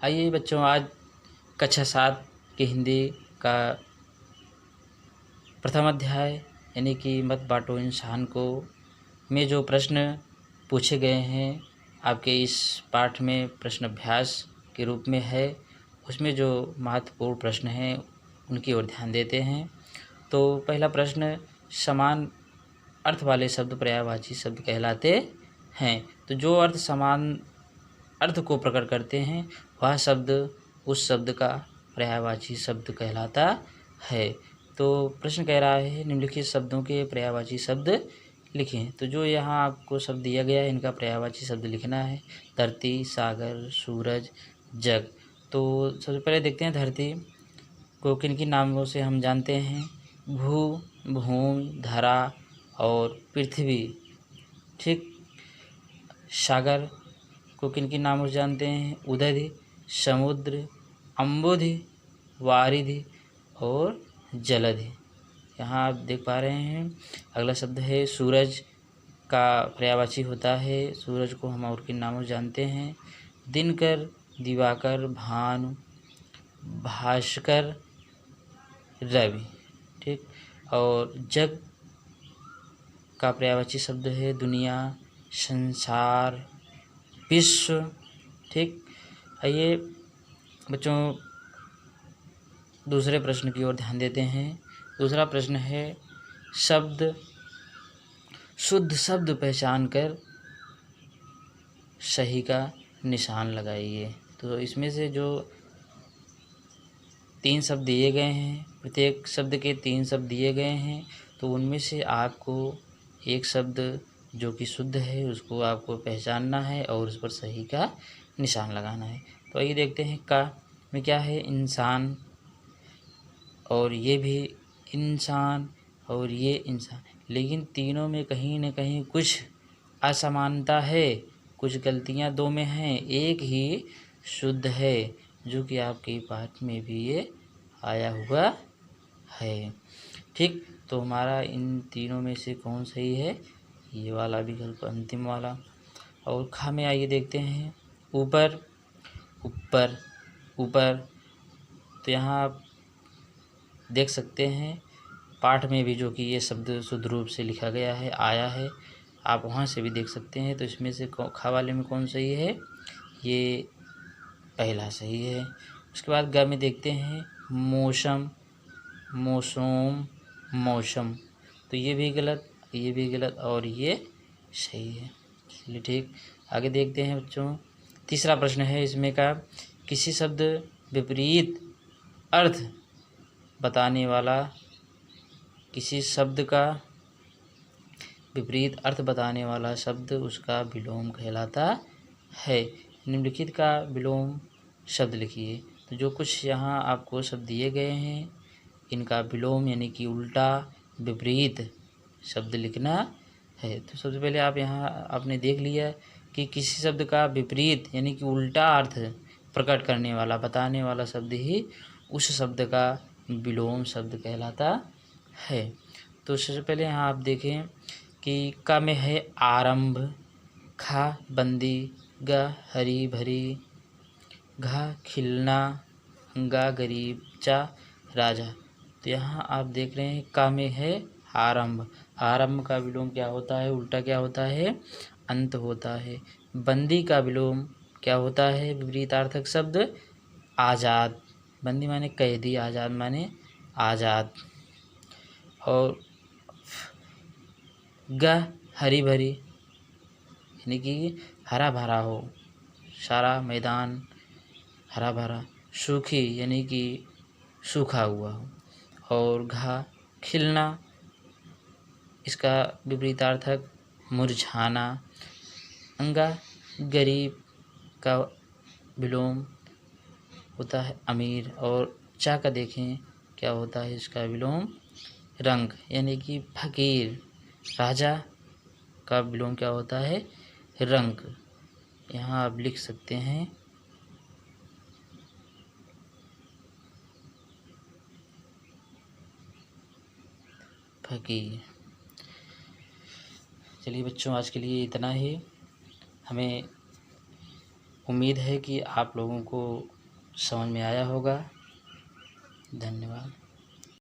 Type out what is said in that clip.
आइए बच्चों, आज कक्षा 7 की हिंदी का प्रथम अध्याय यानी कि मत बांटो इंसान को में जो प्रश्न पूछे गए हैं आपके इस पाठ में प्रश्न अभ्यास के रूप में है, उसमें जो महत्वपूर्ण प्रश्न हैं उनकी ओर ध्यान देते हैं। तो पहला प्रश्न, समान अर्थ वाले शब्द पर्यायवाची शब्द कहलाते हैं। तो जो अर्थ समान अर्थ को प्रकट करते हैं वह शब्द उस शब्द का पर्यायवाची शब्द कहलाता है। तो प्रश्न कह रहा है निम्नलिखित शब्दों के पर्यायवाची शब्द लिखें। तो जो यहाँ आपको शब्द दिया गया है इनका पर्यायवाची शब्द लिखना है। धरती, सागर, सूरज, जग। तो सबसे पहले देखते हैं धरती को किन किन नामों से हम जानते हैं। भू, भूमि, धरा और पृथ्वी। ठीक। सागर को किन किन नामों से जानते हैं। उदधि, समुद्र, अम्बुधि, वारिधि और जलधि। यहाँ आप देख पा रहे हैं। अगला शब्द है सूरज का पर्यायवाची होता है। सूरज को हम और किन नामों से जानते हैं। दिनकर, दिवाकर, भानु, भास्कर, रवि। ठीक। और जग का पर्यायवाची शब्द है दुनिया, संसार, विश्व। ठीक। आइए बच्चों दूसरे प्रश्न की ओर ध्यान देते हैं। दूसरा प्रश्न है शुद्ध शब्द पहचान कर सही का निशान लगाइए। तो इसमें से जो 3 शब्द दिए गए हैं, प्रत्येक शब्द के 3 शब्द दिए गए हैं, तो उनमें से आपको एक शब्द जो कि शुद्ध है उसको आपको पहचानना है और उस पर सही का निशान लगाना है। तो आइए देखते हैं। का में क्या है, इंसान, और ये भी इंसान और ये इंसान, लेकिन तीनों में कहीं न कहीं कुछ असमानता है, कुछ गलतियां दो में हैं, एक ही शुद्ध है जो कि आपके पाठ में भी ये आया हुआ है। ठीक। तो हमारा इन तीनों में से कौन सही है, ये वाला विकल्प अंतिम वाला। और खा में आइए देखते हैं। ऊपर, ऊपर, ऊपर। तो यहाँ आप देख सकते हैं पाठ में भी जो कि ये शब्द शुद्ध रूप से लिखा गया है, आया है, आप वहाँ से भी देख सकते हैं। तो इसमें से खा वाले में कौन सही है, ये पहला सही है। उसके बाद ग में देखते हैं मौसम, मौसम, मौसम। तो ये भी गलत, ये भी गलत और ये सही है। चलिए ठीक, आगे देखते हैं बच्चों। तीसरा प्रश्न है इसमें का, किसी शब्द विपरीत अर्थ बताने वाला, किसी शब्द का विपरीत अर्थ बताने वाला शब्द उसका विलोम कहलाता है। निम्नलिखित का विलोम शब्द लिखिए। तो जो कुछ यहाँ आपको शब्द दिए गए हैं इनका विलोम यानी कि उल्टा, विपरीत शब्द लिखना है। तो सबसे पहले आप यहाँ आपने देख लिया कि किसी शब्द का विपरीत यानी कि उल्टा अर्थ प्रकट करने वाला, बताने वाला शब्द ही उस शब्द का विलोम शब्द कहलाता है। तो सबसे पहले यहाँ आप देखें कि क में है आरंभ, खा बंदी, ग हरी भरी, घा खिलना, गा गरीब, चा राजा। तो यहाँ आप देख रहे हैं का में है आरंभ। आरंभ का विलोम क्या होता है, उल्टा क्या होता है, अंत होता है। बंदी का विलोम क्या होता है, विपरीतार्थक शब्द आज़ाद। बंदी माने कैदी, आज़ाद माने आज़ाद। और ग हरी भरी यानी कि हरा भरा हो, सारा मैदान हरा भरा। सूखी यानी कि सूखा हुआ हो। और घा खिलना, इसका विपरीतार्थक मुरझाना। अंगा गरीब का विलोम होता है अमीर। और चा का देखें क्या होता है, इसका विलोम रंग यानी कि फकीर। राजा का विलोम क्या होता है, रंग। यहाँ आप लिख सकते हैं फकीर। चलिए बच्चों आज के लिए इतना ही। हमें उम्मीद है कि आप लोगों को समझ में आया होगा। धन्यवाद।